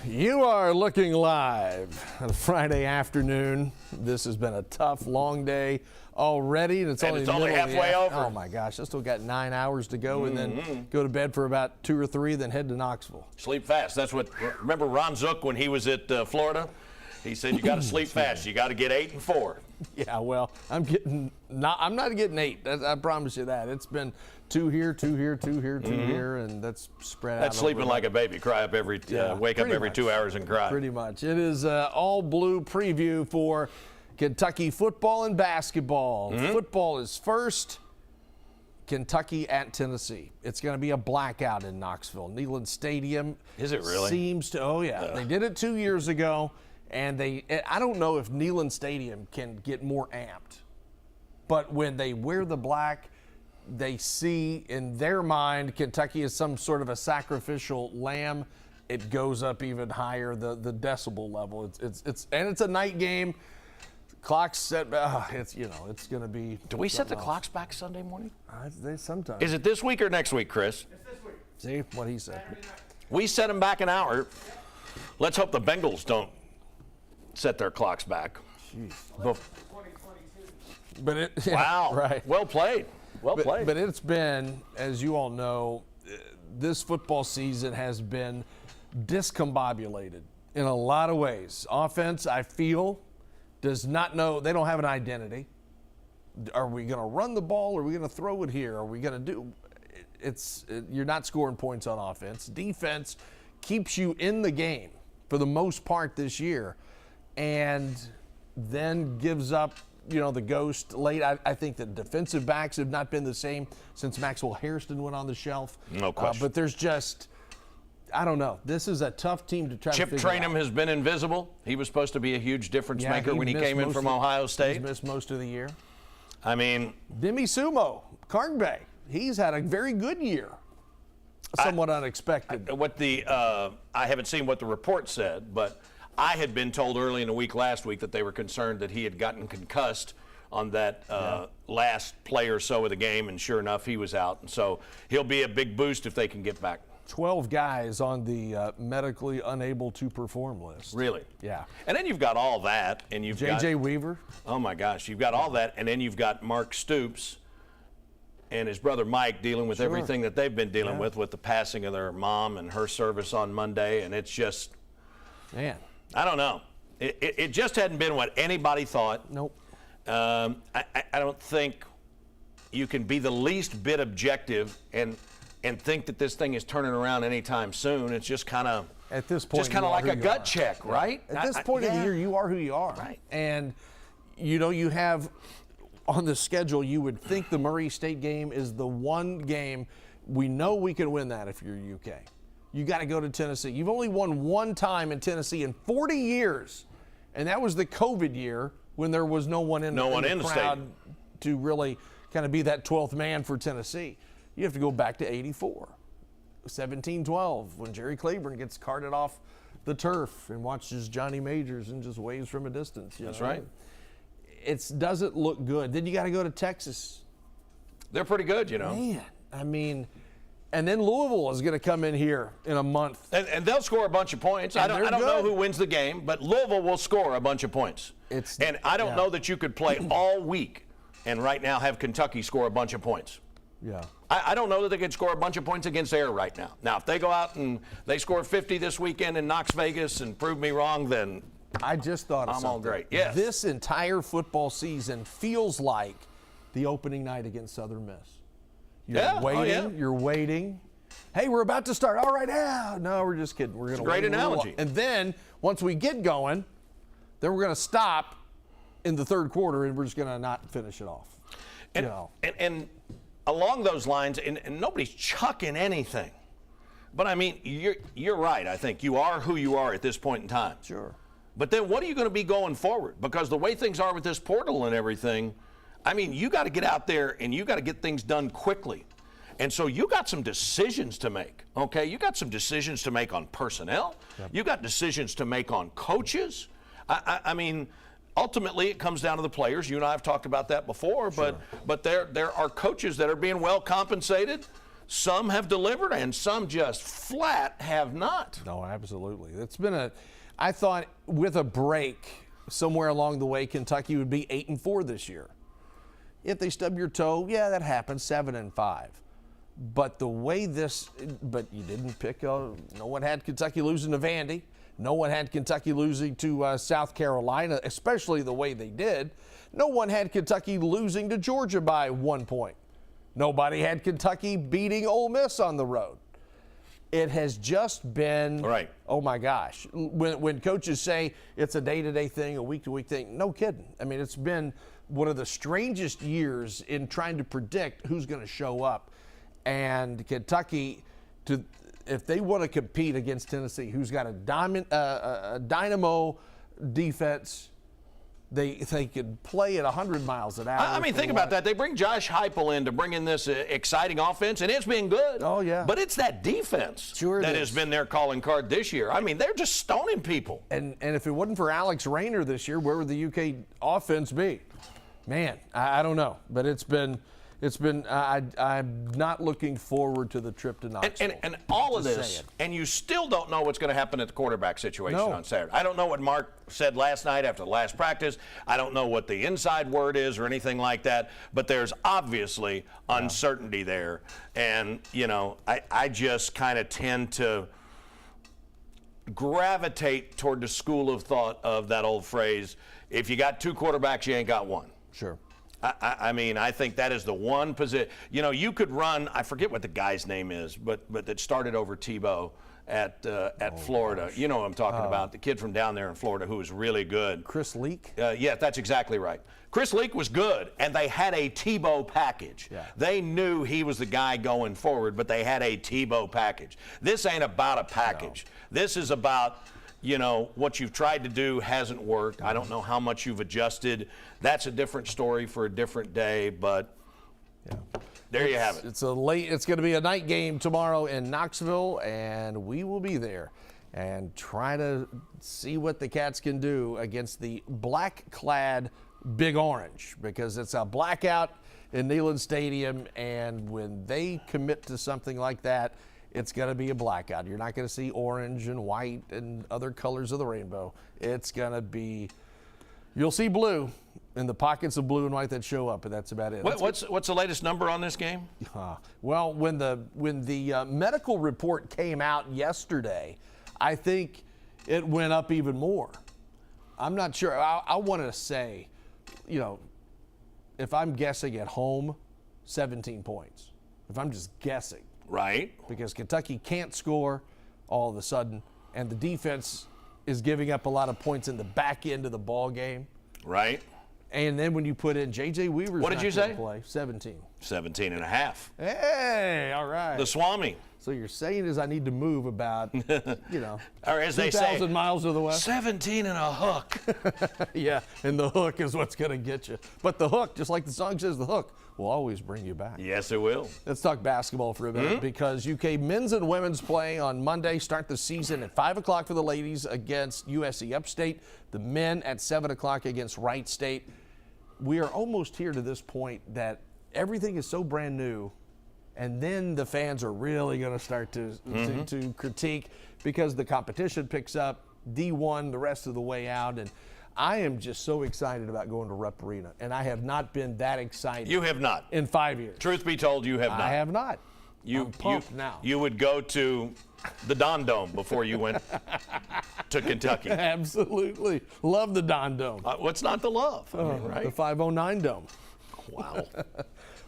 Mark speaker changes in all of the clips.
Speaker 1: You are looking live on a Friday afternoon. This has been a tough, long day already, and it's only
Speaker 2: halfway over.
Speaker 1: Oh my gosh, I still got 9 hours to go, and then go to bed for about 2 or 3, then head to Knoxville.
Speaker 2: Sleep fast. That's what. Remember Ron Zook when he was at Florida? He said you got to sleep fast. You got to get 8 and 4.
Speaker 1: Yeah, well, I'm not getting 8. I promise you that. It's been 2 here, 2 here, 2 here, 2 here, and that's spread out.
Speaker 2: That's sleeping like a baby. Cry up every, wake up every 2 hours and cry.
Speaker 1: Pretty much. It is all blue preview for Kentucky football and basketball. Football is first. Kentucky at Tennessee. It's going to be a blackout in Knoxville. Neyland Stadium.
Speaker 2: Is it really?
Speaker 1: Seems to. Oh yeah, they did it 2 years ago. And I don't know if Neyland Stadium can get more amped, but when they wear the black, they see in their mind Kentucky is some sort of a sacrificial lamb. It goes up even higher, the decibel level. It's a night game. Clock's set. It's going to be.
Speaker 2: Do we set the clocks back Sunday morning?
Speaker 1: They sometimes.
Speaker 2: Is it this week or next week, Chris?
Speaker 3: It's this week.
Speaker 1: See what he said.
Speaker 2: We set them back an hour. Let's hope the Bengals don't set their clocks back.
Speaker 1: But
Speaker 2: wow,
Speaker 1: right.
Speaker 2: Well played. Well played.
Speaker 1: But it's been, as you all know, this football season has been discombobulated in a lot of ways. Offense, I feel, does not know. They don't have an identity. Are we going to run the ball? Are we going to throw it here? Are we going to do? You're not scoring points on offense. Defense keeps you in the game for the most part this year, and then gives up, the ghost late. I think the defensive backs have not been the same since Maxwell Hairston went on the shelf.
Speaker 2: No question.
Speaker 1: But there's just, I don't know. This is a tough team to try to figure out.
Speaker 2: Chip Trainum has been invisible. He was supposed to be a huge difference maker when he came in from Ohio State.
Speaker 1: He's missed most of the year.
Speaker 2: I mean,
Speaker 1: Demi Sumo, Carnbay, he's had a very good year. Somewhat unexpected.
Speaker 2: I haven't seen what the report said, but I had been told early in the week last week that they were concerned that he had gotten concussed on that last play or so of the game, and sure enough, he was out. And so he'll be a big boost if they can get back.
Speaker 1: 12 guys on the medically unable to perform list.
Speaker 2: Really?
Speaker 1: Yeah.
Speaker 2: And then you've got all that, and you've got
Speaker 1: J.J. Weaver.
Speaker 2: Oh my gosh, you've got all that, and then you've got Mark Stoops and his brother Mike dealing with everything that they've been dealing with the passing of their mom and her service on Monday, and it's just,
Speaker 1: man,
Speaker 2: I don't know. It just hadn't been what anybody thought.
Speaker 1: Nope.
Speaker 2: I don't think you can be the least bit objective and think that this thing is turning around anytime soon. It's just kind of
Speaker 1: at this point,
Speaker 2: just kind of like a gut check, right?
Speaker 1: At this point of the year, you are who you are,
Speaker 2: right?
Speaker 1: And you have on the schedule. You would think the Murray State game is the one game we know we can win that if you're UK. You got to go to Tennessee. You've only won one time in Tennessee in 40 years, and that was the COVID year when there was no one in the crowd to really kind of be that 12th man for Tennessee. You have to go back to 84, 17-12, when Jerry Claiborne gets carted off the turf and watches Johnny Majors and just waves from a distance.
Speaker 2: That's right.
Speaker 1: It doesn't look good. Then you got to go to Texas.
Speaker 2: They're pretty good,
Speaker 1: Man, I mean, and then Louisville is going to come in here in a month.
Speaker 2: And they'll score a bunch of points. I don't know who wins the game, but Louisville will score a bunch of points. And I don't know that you could play all week and right now have Kentucky score a bunch of points.
Speaker 1: Yeah.
Speaker 2: I don't know that they could score a bunch of points against Air right now. Now, if they go out and they score 50 this weekend in Knox Vegas and prove me wrong, then
Speaker 1: I just thought of
Speaker 2: I'm
Speaker 1: something.
Speaker 2: all great. Yes.
Speaker 1: This entire football season feels like the opening night against Southern Miss. You're waiting. Hey, we're about to start. All right, no, we're just kidding. We're going to
Speaker 2: great analogy.
Speaker 1: And then once we get going, then we're going to stop in the third quarter and we're just going to not finish it off.
Speaker 2: And along those lines, and nobody's chucking anything, but I mean, you're right. I think you are who you are at this point in time.
Speaker 1: Sure.
Speaker 2: But then what are you going to be going forward? Because the way things are with this portal and everything, I mean, you got to get out there and you got to get things done quickly. And so you got some decisions to make, okay? You got some decisions to make on personnel. Yep. You got decisions to make on coaches. I mean, ultimately it comes down to the players. You and I have talked about that before, but there are coaches that are being well compensated. some have delivered and some just flat have not.
Speaker 1: No, absolutely. It's been I thought with a break somewhere along the way, Kentucky would be 8-4 this year. If they stub your toe, yeah, that happens, 7-5. But the way but you didn't pick, no one had Kentucky losing to Vandy. No one had Kentucky losing to South Carolina, especially the way they did. No one had Kentucky losing to Georgia by 1 point. Nobody had Kentucky beating Ole Miss on the road. It has just been,
Speaker 2: right.
Speaker 1: Oh my gosh. When coaches say it's a day-to-day thing, a week-to-week thing, no kidding. I mean, it's been one of the strangest years in trying to predict who's going to show up. And Kentucky, if they want to compete against Tennessee, who's got a dynamo defense, they could play at 100 miles an hour.
Speaker 2: I mean, think about that. They bring Josh Heupel in to bring in this exciting offense, and it's been good.
Speaker 1: Oh, yeah.
Speaker 2: But it's that defense that has been their calling card this year. I mean, they're just stoning people.
Speaker 1: And if it wasn't for Alex Rayner this year, where would the UK offense be? Man, I don't know. But I'm not looking forward to the trip to Knoxville.
Speaker 2: And all of this, and you still don't know what's going to happen at the quarterback situation on Saturday. I don't know what Mark said last night after the last practice. I don't know what the inside word is or anything like that, but there's obviously uncertainty there. And, I just kind of tend to gravitate toward the school of thought of that old phrase, if you got two quarterbacks, you ain't got one.
Speaker 1: Sure.
Speaker 2: I mean, I think that is the one position. You could run. I forget what the guy's name is, but that started over Tebow at Florida. Gosh. You know what I'm talking about? The kid from down there in Florida who was really good.
Speaker 1: Chris Leak?
Speaker 2: Yeah, that's exactly right. Chris Leak was good, and they had a Tebow package.
Speaker 1: Yeah.
Speaker 2: They knew he was the guy going forward, but they had a Tebow package. This ain't about a package. No. This is about what you've tried to do hasn't worked. I don't know how much you've adjusted. That's a different story for a different day, but there you have it.
Speaker 1: It's going to be a night game tomorrow in Knoxville, and we will be there and try to see what the Cats can do against the black-clad Big Orange, because it's a blackout in Neyland Stadium, and when they commit to something like that, it's going to be a blackout. You're not going to see orange and white and other colors of the rainbow. It's going to be, you'll see blue in the pockets of blue and white that show up, and that's about it.
Speaker 2: What's the latest number on this game?
Speaker 1: Well, when the medical report came out yesterday, I think it went up even more. I'm not sure. I want to say, if I'm guessing at home, 17 points. If I'm just guessing.
Speaker 2: Right.
Speaker 1: Because Kentucky can't score all of a sudden, and the defense is giving up a lot of points in the back end of the ball game.
Speaker 2: Right.
Speaker 1: And then when you put in J.J. Weaver's
Speaker 2: what did you say?
Speaker 1: Play, 17.
Speaker 2: 17 and a half.
Speaker 1: Hey, all right.
Speaker 2: The Swami.
Speaker 1: So you're saying is I need to move about,
Speaker 2: or as they say,
Speaker 1: 2,000 miles to the west.
Speaker 2: 17 and a hook.
Speaker 1: Yeah, and the hook is what's going to get you. But the hook, just like the song says, the hook will always bring you back.
Speaker 2: Yes, it will.
Speaker 1: Let's talk basketball for a minute because UK men's and women's play on Monday. Start the season at 5 o'clock for the ladies against USC Upstate. The men at 7 o'clock against Wright State. We are almost here to this point that everything is so brand new, and then the fans are really going to start to critique because the competition picks up, D1 the rest of the way out, and I am just so excited about going to Rupp Arena, and I have not been that excited.
Speaker 2: You have not.
Speaker 1: In 5 years.
Speaker 2: Truth be told, you have not.
Speaker 1: I have not. I'm pumped now.
Speaker 2: You would go to the Don Dome before you went to Kentucky.
Speaker 1: Absolutely. Love the Don Dome.
Speaker 2: What's not to love? Right?
Speaker 1: The 509 Dome.
Speaker 2: Wow.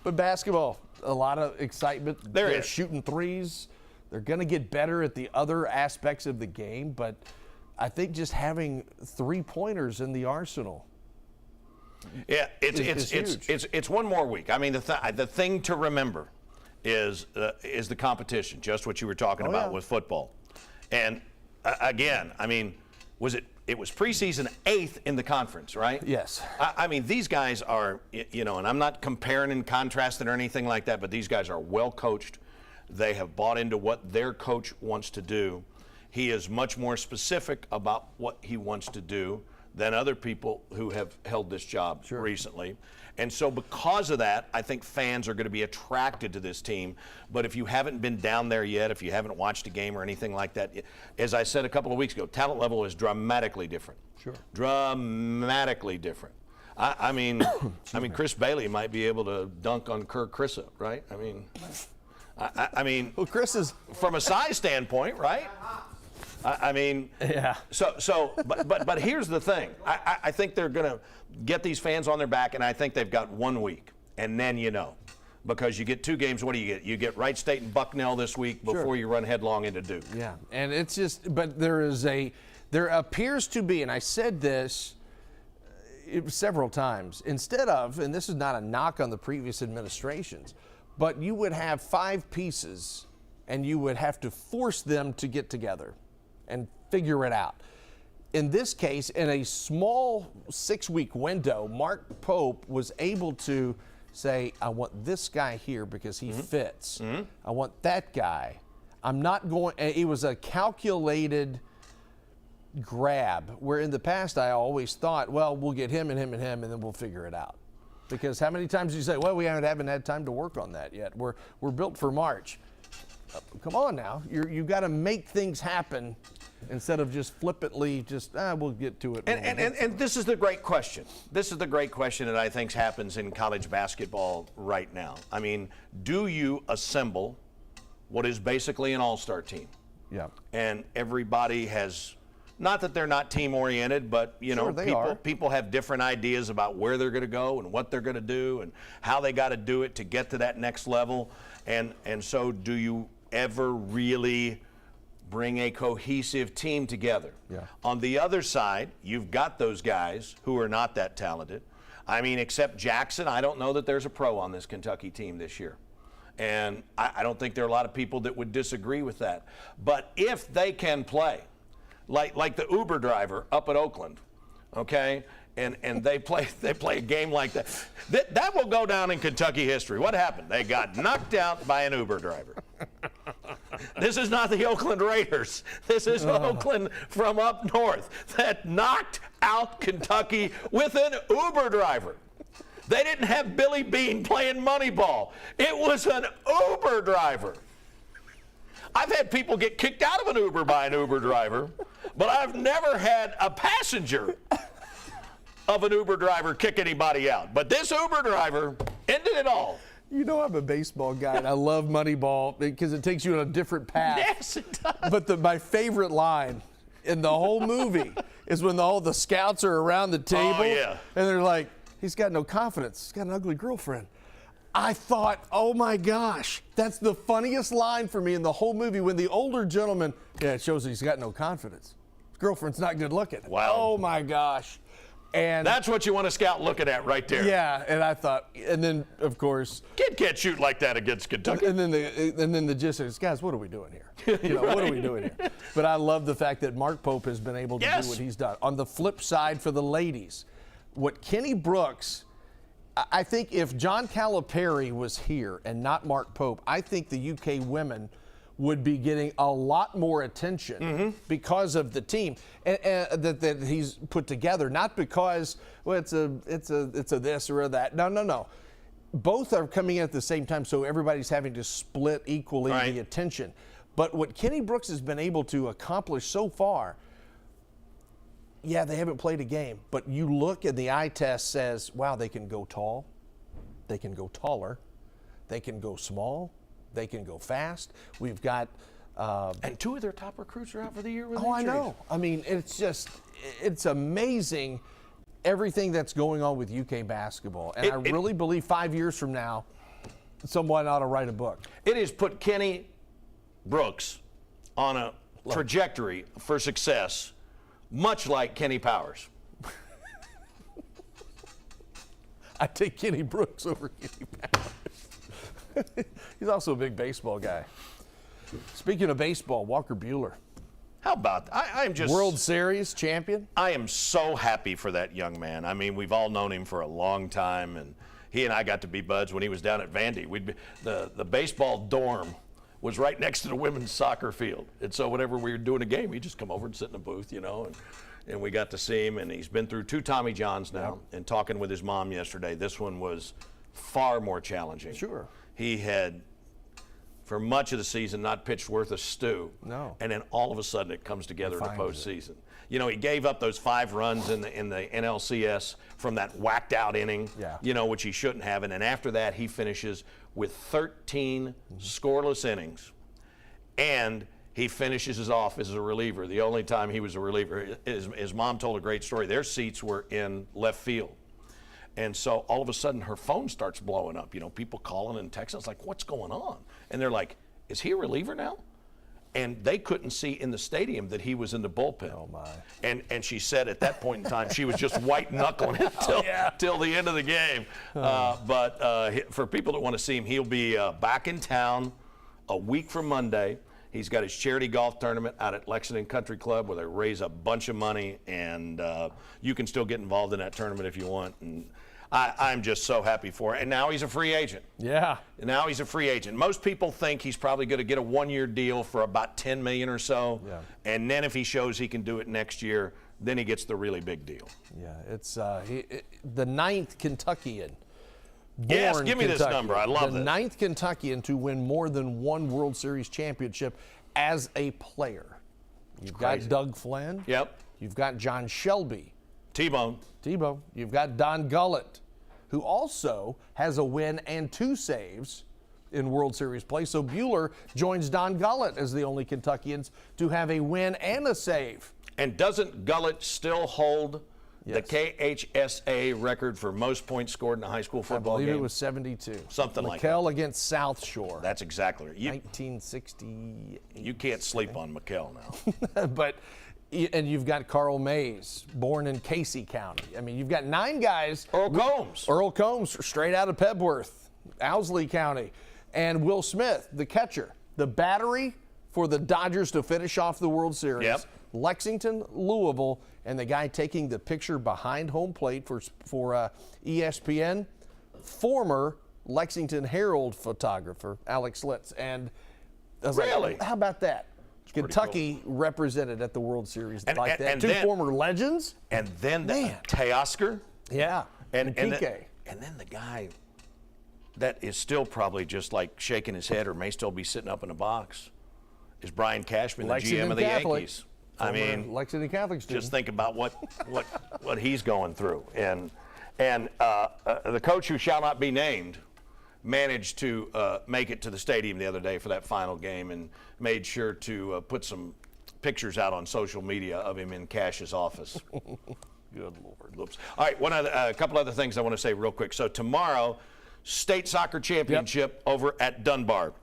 Speaker 1: But basketball, a lot of excitement. They're shooting threes. They're going to get better at the other aspects of the game, but I think just having three-pointers in the arsenal.
Speaker 2: Yeah, it's one more week. I mean, the thing to remember is the competition, just what you were talking about with football. And again, I mean, it was preseason 8th in the conference, right?
Speaker 1: Yes.
Speaker 2: I mean, these guys are, and I'm not comparing and contrasting or anything like that, but these guys are well coached. They have bought into what their coach wants to do. He is much more specific about what he wants to do than other people who have held this job recently. And so because of that, I think fans are going to be attracted to this team. But if you haven't been down there yet, if you haven't watched a game or anything like that, as I said a couple of weeks ago, talent level is dramatically different.
Speaker 1: Sure.
Speaker 2: Dramatically different. I mean, Chris Bailey might be able to dunk on Kirk Krissa, right? I mean,
Speaker 1: well, Chris is
Speaker 2: from a size standpoint, right? I mean,
Speaker 1: yeah.
Speaker 2: But here's the thing. I think they're going to get these fans on their back, and I think they've got 1 week, and then because you get 2 games. What do you get? You get Wright State and Bucknell this week before you run headlong into Duke.
Speaker 1: Yeah, and it's just, but there appears to be, and I said this several times, instead of, and this is not a knock on the previous administrations, but you would have 5 pieces, and you would have to force them to get together and figure it out. In this case, in a small 6-week window, Mark Pope was able to say, I want this guy here because he fits. I want that guy. I'm not going, it was a calculated grab, where in the past I always thought, well, we'll get him and him and him, and then we'll figure it out. Because how many times do you say, well, we haven't had time to work on that yet. We're built for March. Come on now. You've got to make things happen instead of just flippantly we'll get to it.
Speaker 2: And this is the great question. This is the great question that I think happens in college basketball right now. I mean, do you assemble what is basically an all-star team?
Speaker 1: Yeah.
Speaker 2: And everybody has, not that they're not team-oriented, but people have different ideas about where they're going to go and what they're going to do and how they got to do it to get to that next level. And so do you ever really bring a cohesive team together?
Speaker 1: Yeah.
Speaker 2: On the other side, you've got those guys who are not that talented. I mean, except Jackson, I don't know that there's a pro on this Kentucky team this year. And I don't think there are a lot of people that would disagree with that. But if they can play, like the Uber driver up at Oakland, okay, and they play a game like that, that will go down in Kentucky history. What happened? They got knocked out by an Uber driver. This is not the Oakland Raiders. This is Oakland from up north that knocked out Kentucky with an Uber driver. They didn't have Billy Bean playing Moneyball. It was an Uber driver. I've had people get kicked out of an Uber by an Uber driver, but I've never had a passenger of an Uber driver kick anybody out. But this Uber driver ended it all.
Speaker 1: You know, I'm a baseball guy, and I love Moneyball because it takes you on a different path.
Speaker 2: Yes, it does.
Speaker 1: But my favorite line in the whole movie is when all the scouts are around the table, and they're like, he's got no confidence. He's got an ugly girlfriend. I thought, oh my gosh, that's the funniest line for me in the whole movie, when the older gentleman, it shows he's got no confidence. His girlfriend's not good looking.
Speaker 2: Wow.
Speaker 1: Oh my gosh. And
Speaker 2: that's what you want a scout looking at right there.
Speaker 1: Yeah, and I thought, and then of course,
Speaker 2: kid can't shoot like that against Kentucky.
Speaker 1: And then the gist is, guys, what are we doing here? What are we doing here? But I love the fact that Mark Pope has been able to do what he's done. On the flip side, for the ladies, what Kenny Brooks, I think if John Calipari was here and not Mark Pope, I think the UK women would be getting a lot more attention because of the team that he's put together. Not because, well, it's a this or a that. No. Both are coming in at the same time, so everybody's having to split equally the attention. But what Kenny Brooks has been able to accomplish so far, yeah, they haven't played a game, but you look and the eye test says, wow, they can go tall, they can go taller, they can go small, they can go fast. We've got
Speaker 2: and 2 of their top recruits are out for the year with injuries.
Speaker 1: I know. I mean, it's amazing everything that's going on with UK basketball. And I really believe 5 years from now, someone ought to write a book.
Speaker 2: It has put Kenny Brooks on a trajectory for success, much like Kenny Powers.
Speaker 1: I take Kenny Brooks over Kenny Powers. He's also a big baseball guy. Speaking of baseball, Walker Buehler.
Speaker 2: How about that? I'm just
Speaker 1: World Series champion.
Speaker 2: I am so happy for that young man. I mean, we've all known him for a long time, and he and I got to be buds when he was down at Vandy. The baseball dorm was right next to the women's soccer field, and so whenever we were doing a game, he'd just come over and sit in the booth, and we got to see him, and he's been through 2 Tommy Johns now. And talking with his mom yesterday, this one was far more challenging.
Speaker 1: Sure.
Speaker 2: He had, for much of the season, not pitched worth a stew.
Speaker 1: No.
Speaker 2: And then all of a sudden it comes together in the
Speaker 1: finds
Speaker 2: postseason. You know, he gave up those 5 runs in the NLCS from that whacked out inning, you know, which he shouldn't have. And then after that, he finishes with 13 scoreless innings. And he finishes off as a reliever. The only time he was a reliever, his mom told a great story. Their seats were in left field. And so all of a sudden her phone starts blowing up. You know, people calling and texting. It's like, what's going on? And they're like, is he a reliever now? And they couldn't see in the stadium that he was in the bullpen.
Speaker 1: Oh, my.
Speaker 2: And she said at that point in time, she was just white knuckling it till the end of the game. But for people that want to see him, he'll be back in town a week from Monday. He's got his charity golf tournament out at Lexington Country Club where they raise a bunch of money, and you can still get involved in that tournament if you want. And I'm just so happy for it. And now he's a free agent.
Speaker 1: Yeah.
Speaker 2: Now he's a free agent. Most people think he's probably going to get a 1-year deal for about $10 million or so.
Speaker 1: Yeah.
Speaker 2: And then if he shows he can do it next year, then he gets the really big deal.
Speaker 1: Yeah, it's the 9th Kentuckian.
Speaker 2: Yes, give me this
Speaker 1: Kentucky.
Speaker 2: number. I love
Speaker 1: the
Speaker 2: this.
Speaker 1: 9th Kentuckian to win more than 1 World Series championship as a player. You've got Doug Flynn.
Speaker 2: Yep.
Speaker 1: You've got John Shelby.
Speaker 2: T-Bone.
Speaker 1: You've got Don Gullett, who also has a win and 2 saves in World Series play. So Buehler joins Don Gullett as the only Kentuckians to have a win and a save.
Speaker 2: And doesn't Gullett still hold the KHSA record for most points scored in a high school football game?
Speaker 1: I believe it was 72.
Speaker 2: Something like that.
Speaker 1: McKell against South Shore.
Speaker 2: That's exactly right.
Speaker 1: 1968.
Speaker 2: You can't sleep on McKell now.
Speaker 1: But and you've got Carl Mays, born in Casey County. I mean, you've got 9 guys. Earl Combs, straight out of Pebworth, Owsley County. And Will Smith, the catcher. The battery for the Dodgers to finish off the World Series.
Speaker 2: Yep.
Speaker 1: Lexington, Louisville, and the guy taking the picture behind home plate for ESPN, former Lexington Herald photographer, Alex Litz. And I was like, how about that? Kentucky represented at the World Series like that. And 2 former legends.
Speaker 2: And then Teoscar.
Speaker 1: Yeah.
Speaker 2: And then the guy that is still probably just like shaking his head or may still be sitting up in a box is Brian Cashman, the GM of the Yankees. I mean,
Speaker 1: Lexington Catholic student.
Speaker 2: Just think about what he's going through. And the coach who shall not be named managed to make it to the stadium the other day for that final game and made sure to put some pictures out on social media of him in Cash's office. Good Lord. Whoops. All right, a couple other things I want to say real quick. So tomorrow, state soccer championship over at Dunbar.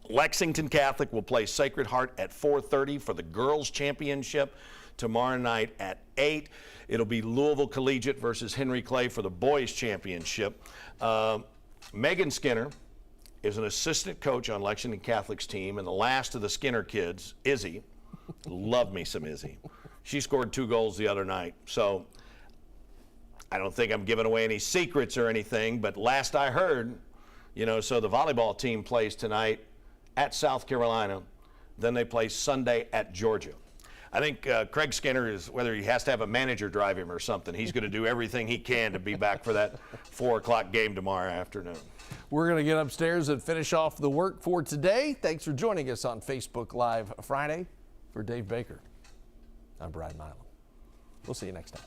Speaker 2: Lexington Catholic will play Sacred Heart at 4:30 for the girls' championship. Tomorrow night at 8, it'll be Louisville Collegiate versus Henry Clay for the boys' championship. Megan Skinner is an assistant coach on Lexington Catholic's team, and the last of the Skinner kids, Izzy, love me some Izzy. She scored 2 goals the other night. So I don't think I'm giving away any secrets or anything, but last I heard, so the volleyball team plays tonight at South Carolina, then they play Sunday at Georgia. I think Craig Skinner is, whether he has to have a manager drive him or something, he's going to do everything he can to be back for that 4 o'clock game tomorrow afternoon.
Speaker 1: We're going to get upstairs and finish off the work for today. Thanks for joining us on Facebook Live Friday. For Dave Baker, I'm Brian Milam. We'll see you next time.